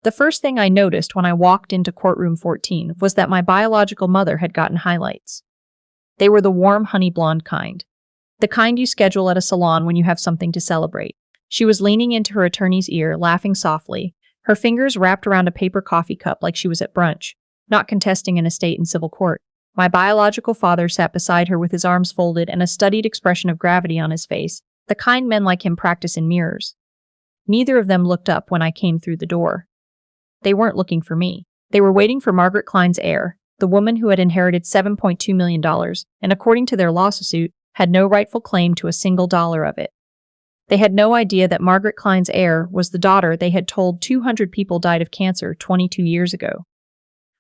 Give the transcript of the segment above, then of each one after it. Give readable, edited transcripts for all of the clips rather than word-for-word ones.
The first thing I noticed when I walked into courtroom 14 was that my biological mother had gotten highlights. They were the warm honey blonde kind. The kind you schedule at a salon when you have something to celebrate. She was leaning into her attorney's ear, laughing softly, her fingers wrapped around a paper coffee cup like she was at brunch, not contesting an estate in civil court. My biological father sat beside her with his arms folded and a studied expression of gravity on his face, the kind men like him practice in mirrors. Neither of them looked up when I came through the door. They weren't looking for me. They were waiting for Margaret Kline's heir, the woman who had inherited $7.2 million, and according to their lawsuit, had no rightful claim to a single dollar of it. They had no idea that Margaret Kline's heir was the daughter they had told 200 people died of cancer 22 years ago.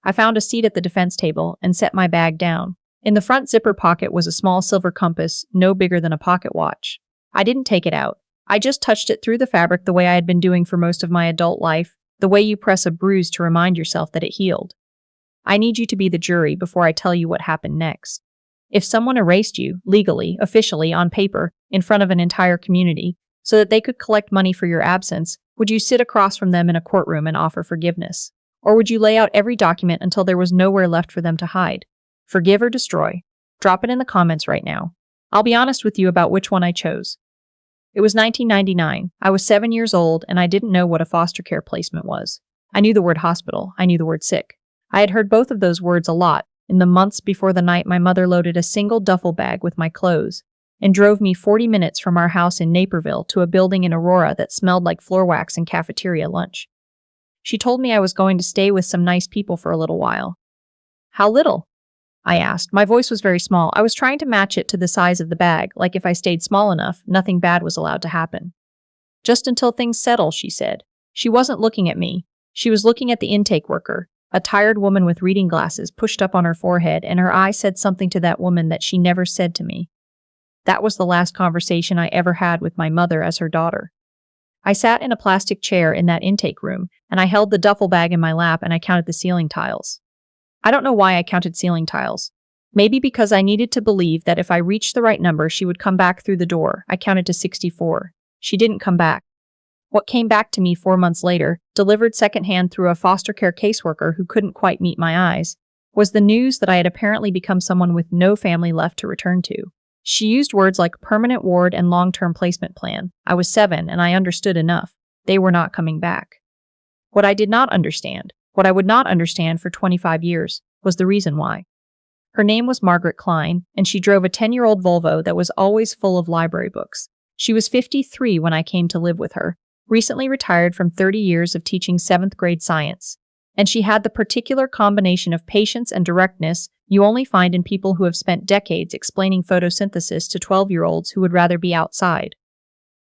I found a seat at the defense table and set my bag down. In the front zipper pocket was a small silver compass, no bigger than a pocket watch. I didn't take it out. I just touched it through the fabric the way I had been doing for most of my adult life, the way you press a bruise to remind yourself that it healed. I need you to be the jury before I tell you what happened next. If someone erased you, legally, officially, on paper, in front of an entire community, so that they could collect money for your absence, would you sit across from them in a courtroom and offer forgiveness? Or would you lay out every document until there was nowhere left for them to hide? Forgive or destroy? Drop it in the comments right now. I'll be honest with you about which one I chose. It was 1999. I was 7 years old, and I didn't know what a foster care placement was. I knew the word hospital. I knew the word sick. I had heard both of those words a lot in the months before the night my mother loaded a single duffel bag with my clothes and drove me 40 minutes from our house in Naperville to a building in Aurora that smelled like floor wax and cafeteria lunch. She told me I was going to stay with some nice people for a little while. How little? I asked. My voice was very small. I was trying to match it to the size of the bag, like if I stayed small enough, nothing bad was allowed to happen. Just until things settle, she said. She wasn't looking at me. She was looking at the intake worker, a tired woman with reading glasses pushed up on her forehead, and her eye said something to that woman that she never said to me. That was the last conversation I ever had with my mother as her daughter. I sat in a plastic chair in that intake room, and I held the duffel bag in my lap and I counted the ceiling tiles. I don't know why I counted ceiling tiles. Maybe because I needed to believe that if I reached the right number, she would come back through the door. I counted to 64. She didn't come back. What came back to me 4 months later, delivered secondhand through a foster care caseworker who couldn't quite meet my eyes, was the news that I had apparently become someone with no family left to return to. She used words like permanent ward and long-term placement plan. I was 7 and I understood enough. They were not coming back. What I did not understand, what I would not understand for 25 years, was the reason why. Her name was Margaret Kline, and she drove a 10-year-old Volvo that was always full of library books. She was 53 when I came to live with her, recently retired from 30 years of teaching 7th grade science. And she had the particular combination of patience and directness you only find in people who have spent decades explaining photosynthesis to 12-year-olds who would rather be outside.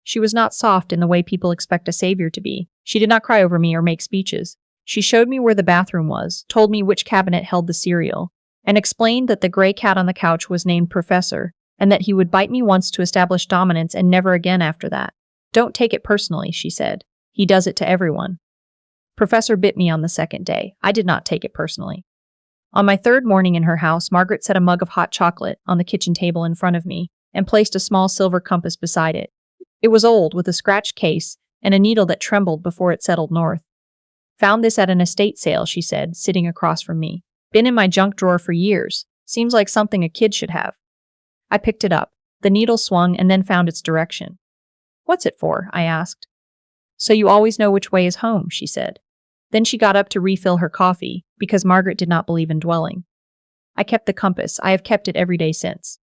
She was not soft in the way people expect a savior to be. She did not cry over me or make speeches. She showed me where the bathroom was, told me which cabinet held the cereal, and explained that the gray cat on the couch was named Professor, and that he would bite me once to establish dominance and never again after that. Don't take it personally, she said. He does it to everyone. Professor bit me on the second day. I did not take it personally. On my 3rd morning in her house, Margaret set a mug of hot chocolate on the kitchen table in front of me and placed a small silver compass beside it. It was old, with a scratched case and a needle that trembled before it settled north. Found this at an estate sale, she said, sitting across from me. Been in my junk drawer for years. Seems like something a kid should have. I picked it up. The needle swung and then found its direction. What's it for? I asked. So you always know which way is home, she said. Then she got up to refill her coffee, because Margaret did not believe in dwelling. I kept the compass. I have kept it every day since.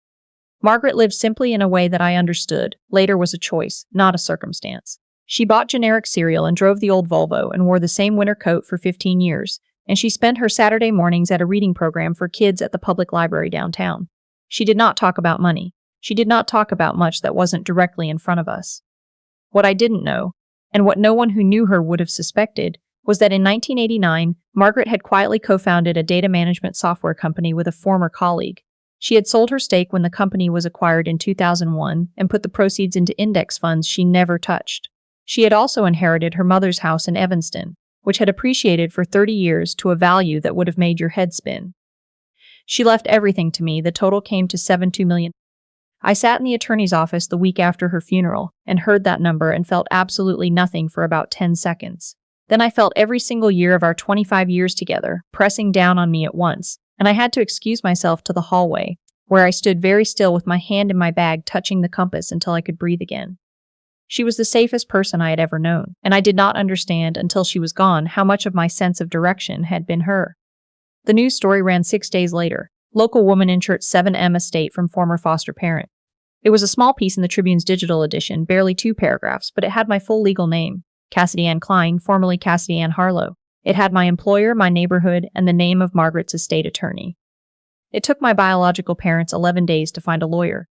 Margaret lived simply in a way that I understood. Later was a choice, not a circumstance. She bought generic cereal and drove the old Volvo and wore the same winter coat for 15 years, and she spent her Saturday mornings at a reading program for kids at the public library downtown. She did not talk about money. She did not talk about much that wasn't directly in front of us. What I didn't know, and what no one who knew her would have suspected, was that in 1989, Margaret had quietly co-founded a data management software company with a former colleague. She had sold her stake when the company was acquired in 2001 and put the proceeds into index funds she never touched. She had also inherited her mother's house in Evanston, which had appreciated for 30 years to a value that would have made your head spin. She left everything to me. The total came to $72 million. I sat in the attorney's office the week after her funeral and heard that number and felt absolutely nothing for about 10 seconds. Then I felt every single year of our 25 years together pressing down on me at once, and I had to excuse myself to the hallway, where I stood very still with my hand in my bag touching the compass until I could breathe again. She was the safest person I had ever known, and I did not understand until she was gone how much of my sense of direction had been her. The news story ran 6 days later. Local woman inherits 7M estate from former foster parent. It was a small piece in the Tribune's digital edition, barely 2 paragraphs, but it had my full legal name, Cassidy Ann Kline, formerly Cassidy Ann Harlow. It had my employer, my neighborhood, and the name of Margaret's estate attorney. It took my biological parents 11 days to find a lawyer.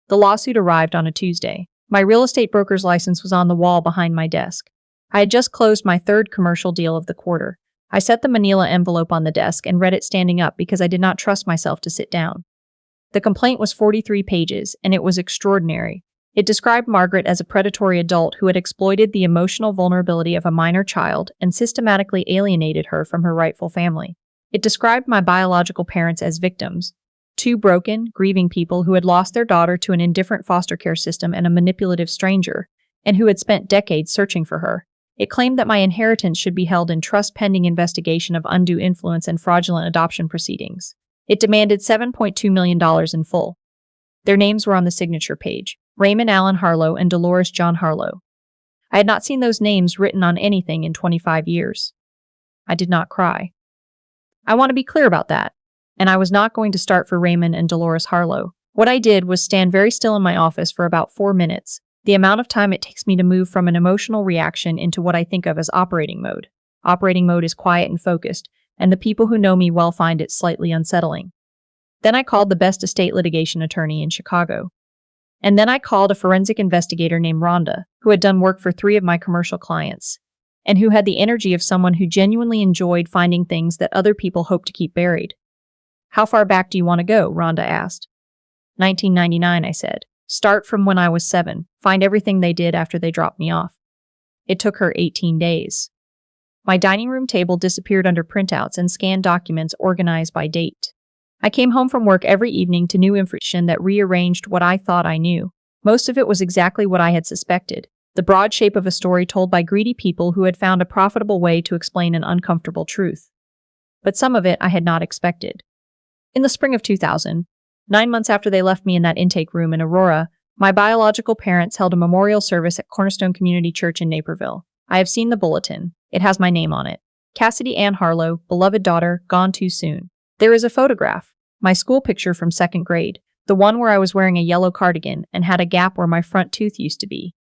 The lawsuit arrived on a Tuesday. My real estate broker's license was on the wall behind my desk. I had just closed my 3rd commercial deal of the quarter. I set the manila envelope on the desk and read it standing up because I did not trust myself to sit down. The complaint was 43 pages, and it was extraordinary. It described Margaret as a predatory adult who had exploited the emotional vulnerability of a minor child and systematically alienated her from her rightful family. It described my biological parents as victims, 2 broken, grieving people who had lost their daughter to an indifferent foster care system and a manipulative stranger, and who had spent decades searching for her. It claimed that my inheritance should be held in trust pending investigation of undue influence and fraudulent adoption proceedings. It demanded $7.2 million in full. Their names were on the signature page: Raymond Allen Harlow and Dolores John Harlow. I had not seen those names written on anything in 25 years. I did not cry. I want to be clear about that. And I was not going to start for Raymond and Dolores Harlow. What I did was stand very still in my office for about 4 minutes, the amount of time it takes me to move from an emotional reaction into what I think of as operating mode. Operating mode is quiet and focused, and the people who know me well find it slightly unsettling. Then I called the best estate litigation attorney in Chicago. And then I called a forensic investigator named Rhonda, who had done work for 3 of my commercial clients, and who had the energy of someone who genuinely enjoyed finding things that other people hope to keep buried. "How far back do you want to go?" Rhonda asked. 1999, I said. "Start from when I was 7. Find everything they did after they dropped me off." It took her 18 days. My dining room table disappeared under printouts and scanned documents organized by date. I came home from work every evening to new information that rearranged what I thought I knew. Most of it was exactly what I had suspected, the broad shape of a story told by greedy people who had found a profitable way to explain an uncomfortable truth. But some of it I had not expected. In the spring of 2000, 9 months after they left me in that intake room in Aurora, my biological parents held a memorial service at Cornerstone Community Church in Naperville. I have seen the bulletin. It has my name on it. Cassidy Ann Harlow, beloved daughter, gone too soon. There is a photograph, my school picture from 2nd grade, the one where I was wearing a yellow cardigan and had a gap where my front tooth used to be.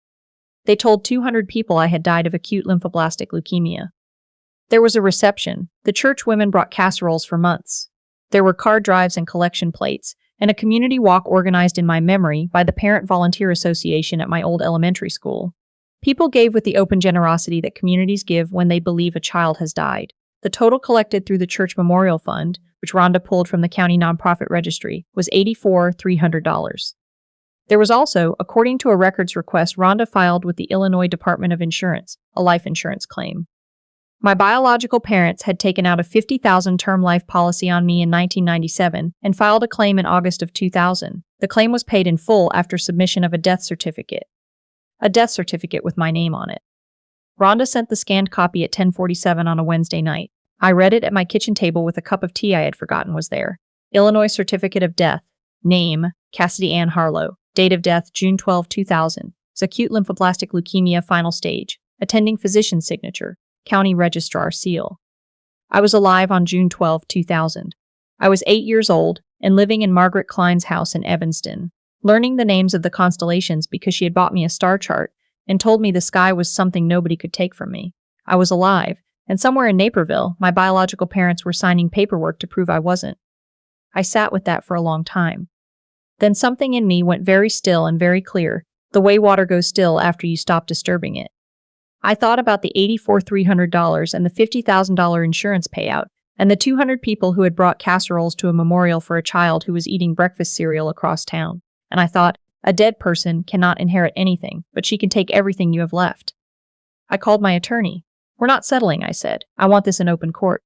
They told 200 people I had died of acute lymphoblastic leukemia. There was a reception. The church women brought casseroles for months. There were card drives and collection plates, and a community walk organized in my memory by the Parent Volunteer Association at my old elementary school. People gave with the open generosity that communities give when they believe a child has died. The total collected through the church memorial fund, which Rhonda pulled from the county nonprofit registry, was $84,300. There was also, according to a records request Rhonda filed with the Illinois Department of Insurance, a life insurance claim. My biological parents had taken out a $50,000 term life policy on me in 1997 and filed a claim in August of 2000. The claim was paid in full after submission of a death certificate. A death certificate with my name on it. Rhonda sent the scanned copy at 10:47 on a Wednesday night. I read it at my kitchen table with a cup of tea I had forgotten was there. Illinois Certificate of Death. Name, Cassidy Ann Harlow. Date of death, June 12, 2000. Acute lymphoblastic leukemia, final stage. Attending physician signature. County Registrar seal. I was alive on June 12, 2000. I was 8 years old and living in Margaret Kline's house in Evanston, learning the names of the constellations because she had bought me a star chart and told me the sky was something nobody could take from me. I was alive, and somewhere in Naperville, my biological parents were signing paperwork to prove I wasn't. I sat with that for a long time. Then something in me went very still and very clear, the way water goes still after you stop disturbing it. I thought about the $84,300 and the $50,000 insurance payout, and the 200 people who had brought casseroles to a memorial for a child who was eating breakfast cereal across town. And I thought, a dead person cannot inherit anything, but she can take everything you have left. I called my attorney. "We're not settling," I said. "I want this in open court."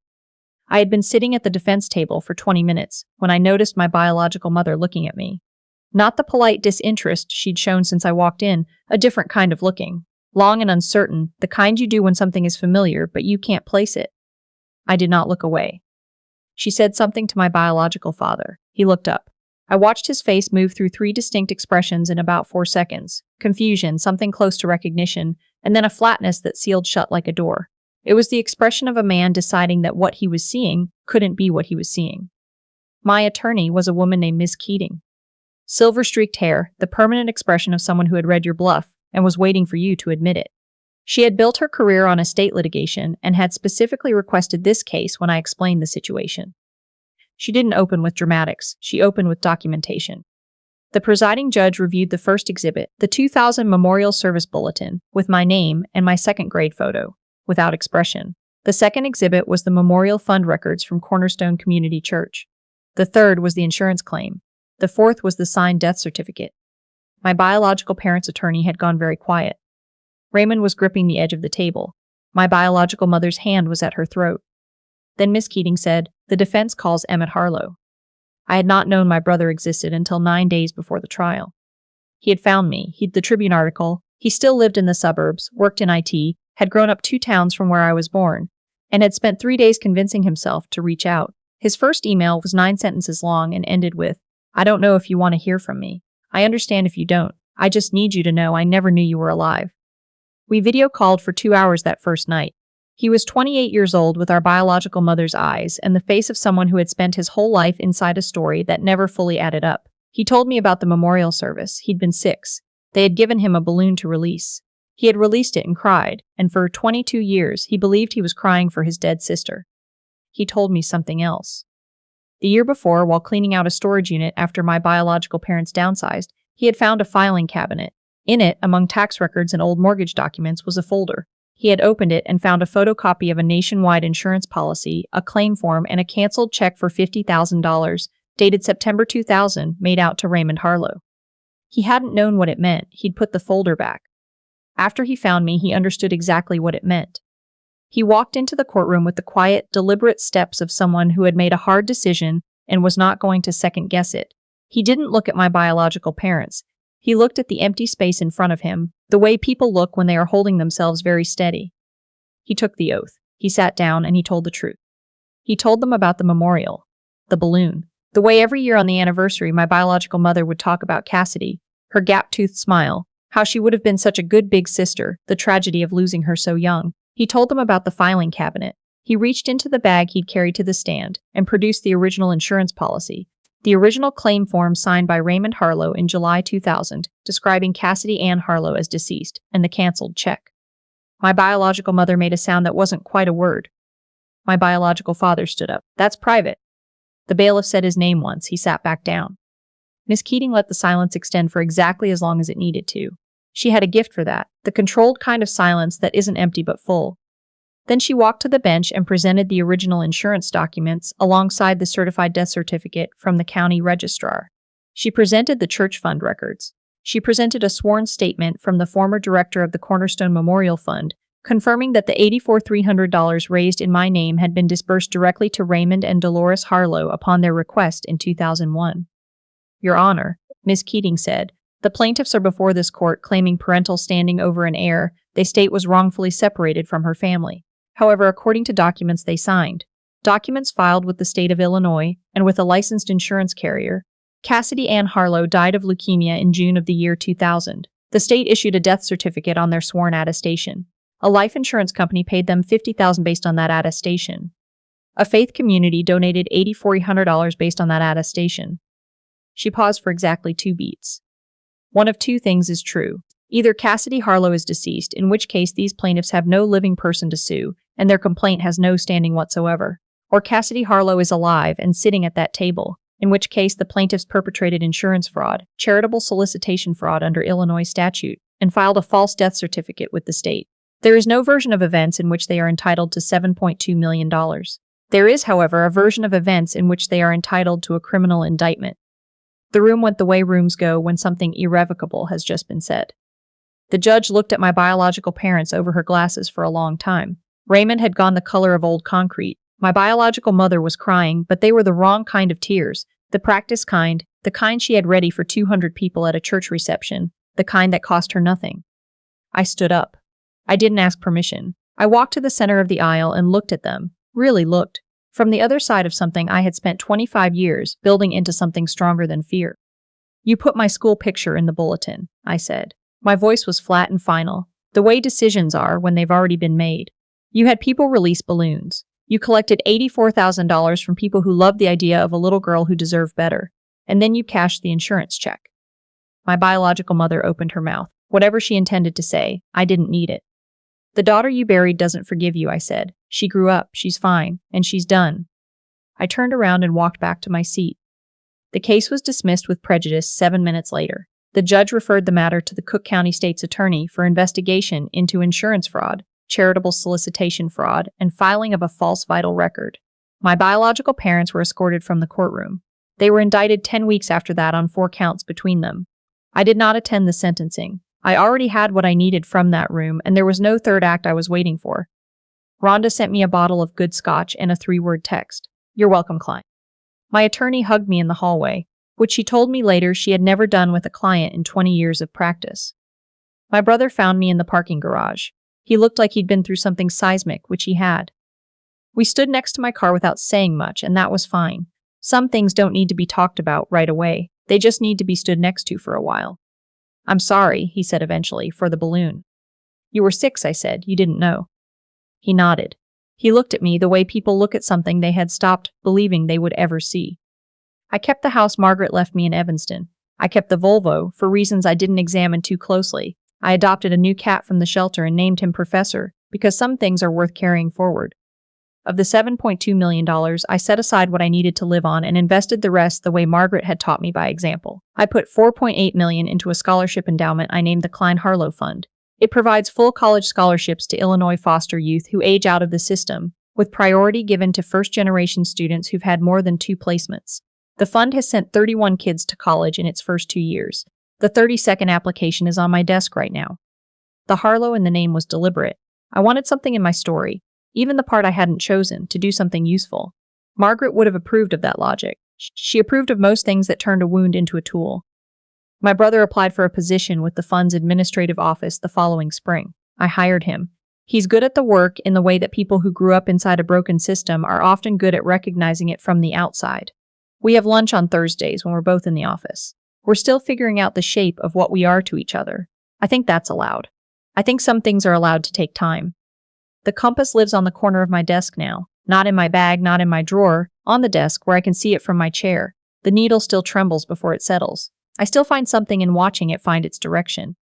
I had been sitting at the defense table for 20 minutes when I noticed my biological mother looking at me. Not the polite disinterest she'd shown since I walked in, a different kind of looking. long and uncertain, the kind you do when something is familiar but you can't place it. I did not look away. She said something to my biological father. He looked up. I watched his face move through 3 distinct expressions in about 4 seconds. Confusion, something close to recognition, and then a flatness that sealed shut like a door. It was the expression of a man deciding that what he was seeing couldn't be what he was seeing. My attorney was a woman named Miss Keating. Silver-streaked hair, the permanent expression of someone who had read your bluff and was waiting for you to admit it. She had built her career on estate litigation and had specifically requested this case when I explained the situation. She didn't open with dramatics, she opened with documentation. The presiding judge reviewed the first exhibit, the 2000 Memorial Service Bulletin, with my name and my second-grade photo, without expression. The second exhibit was the Memorial Fund records from Cornerstone Community Church. The third was the insurance claim. The fourth was the signed death certificate. My biological parents' attorney had gone very quiet. Raymond was gripping the edge of the table. My biological mother's hand was at her throat. Then Miss Keating said, "The defense calls Emmett Harlow." I had not known my brother existed until 9 days before the trial. He had found me, he'd the Tribune article, he still lived in the suburbs, worked in IT, had grown up 2 towns from where I was born, and had spent 3 days convincing himself to reach out. His first email was 9 sentences long and ended with, "I don't know if you want to hear from me. I understand if you don't. I just need you to know I never knew you were alive." We video called for 2 hours that first night. He was 28 years old with our biological mother's eyes and the face of someone who had spent his whole life inside a story that never fully added up. He told me about the memorial service. He'd been 6. They had given him a balloon to release. He had released it and cried, and for 22 years he believed he was crying for his dead sister. He told me something else. The year before, while cleaning out a storage unit after my biological parents downsized, he had found a filing cabinet. In it, among tax records and old mortgage documents, was a folder. He had opened it and found a photocopy of a nationwide insurance policy, a claim form, and a canceled check for $50,000, dated September 2000, made out to Raymond Harlow. He hadn't known what it meant. He'd put the folder back. After he found me, he understood exactly what it meant. He walked into the courtroom with the quiet, deliberate steps of someone who had made a hard decision and was not going to second-guess it. He didn't look at my biological parents. He looked at the empty space in front of him, the way people look when they are holding themselves very steady. He took the oath. He sat down and he told the truth. He told them about the memorial, the balloon, the way every year on the anniversary my biological mother would talk about Cassidy, her gap-toothed smile, how she would have been such a good big sister, the tragedy of losing her so young. He told them about the filing cabinet. He reached into the bag he'd carried to the stand and produced the original insurance policy, the original claim form signed by Raymond Harlow in July 2000, describing Cassidy Ann Harlow as deceased, and the canceled check. My biological mother made a sound that wasn't quite a word. My biological father stood up. "That's private." The bailiff said his name once. He sat back down. Miss Keating let the silence extend for exactly as long as it needed to. She had a gift for that, the controlled kind of silence that isn't empty but full. Then she walked to the bench and presented the original insurance documents alongside the certified death certificate from the county registrar. She presented the church fund records. She presented a sworn statement from the former director of the Cornerstone Memorial Fund, confirming that the $84,300 raised in my name had been disbursed directly to Raymond and Dolores Harlow upon their request in 2001. "Your Honor," Ms. Keating said, "the plaintiffs are before this court claiming parental standing over an heir they state was wrongfully separated from her family. However, according to documents they signed, documents filed with the state of Illinois and with a licensed insurance carrier, Cassidy Ann Harlow died of leukemia in June of the year 2000. The state issued a death certificate on their sworn attestation. A life insurance company paid them $50,000 based on that attestation. A faith community donated $8,400 based on that attestation." She paused for exactly 2 beats. "One of 2 things is true. Either Cassidy Harlow is deceased, in which case these plaintiffs have no living person to sue, and their complaint has no standing whatsoever, or Cassidy Harlow is alive and sitting at that table, in which case the plaintiffs perpetrated insurance fraud, charitable solicitation fraud under Illinois statute, and filed a false death certificate with the state. There is no version of events in which they are entitled to $7.2 million. There is, however, a version of events in which they are entitled to a criminal indictment." The room went the way rooms go when something irrevocable has just been said. The judge looked at my biological parents over her glasses for a long time. Raymond had gone the color of old concrete. My biological mother was crying, but they were the wrong kind of tears, the practice kind, the kind she had ready for 200 people at a church reception, the kind that cost her nothing. I stood up. I didn't ask permission. I walked to the center of the aisle and looked at them. Really looked. From the other side of something I had spent 25 years building into something stronger than fear. You put my school picture in the bulletin, I said. My voice was flat and final, the way decisions are when they've already been made. You had people release balloons. You collected $84,000 from people who loved the idea of a little girl who deserved better. And then you cashed the insurance check. My biological mother opened her mouth. Whatever she intended to say, I didn't need it. The daughter you buried doesn't forgive you, I said. She grew up, she's fine, and she's done. I turned around and walked back to my seat. The case was dismissed with prejudice 7 minutes later. The judge referred the matter to the Cook County State's attorney for investigation into insurance fraud, charitable solicitation fraud, and filing of a false vital record. My biological parents were escorted from the courtroom. They were indicted 10 weeks after that on 4 counts between them. I did not attend the sentencing. I already had what I needed from that room, and there was no third act I was waiting for. Rhonda sent me a bottle of good scotch and a 3-word text. You're welcome, Kline. My attorney hugged me in the hallway, which she told me later she had never done with a client in 20 years of practice. My brother found me in the parking garage. He looked like he'd been through something seismic, which he had. We stood next to my car without saying much, and that was fine. Some things don't need to be talked about right away. They just need to be stood next to for a while. I'm sorry, he said eventually, for the balloon. You were 6, I said. You didn't know. He nodded. He looked at me the way people look at something they had stopped believing they would ever see. I kept the house Margaret left me in Evanston. I kept the Volvo for reasons I didn't examine too closely. I adopted a new cat from the shelter and named him Professor, because some things are worth carrying forward. Of the $7.2 million, I set aside what I needed to live on and invested the rest the way Margaret had taught me by example. I put $4.8 million into a scholarship endowment I named the Kline-Harlow Fund. It provides full college scholarships to Illinois foster youth who age out of the system, with priority given to first-generation students who've had more than 2 placements. The fund has sent 31 kids to college in its first 2 years. The 32nd application is on my desk right now. The Harlow in the name was deliberate. I wanted something in my story, even the part I hadn't chosen, to do something useful. Margaret would have approved of that logic. She approved of most things that turned a wound into a tool. My brother applied for a position with the fund's administrative office the following spring. I hired him. He's good at the work in the way that people who grew up inside a broken system are often good at recognizing it from the outside. We have lunch on Thursdays when we're both in the office. We're still figuring out the shape of what we are to each other. I think that's allowed. I think some things are allowed to take time. The compass lives on the corner of my desk now, not in my bag, not in my drawer, on the desk where I can see it from my chair. The needle still trembles before it settles. I still find something in watching it find its direction.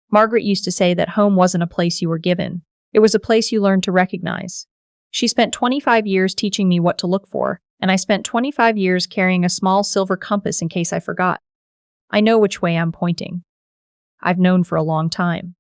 Margaret used to say that home wasn't a place you were given. It was a place you learned to recognize. She spent 25 years teaching me what to look for, and I spent 25 years carrying a small silver compass in case I forgot. I know which way I'm pointing. I've known for a long time.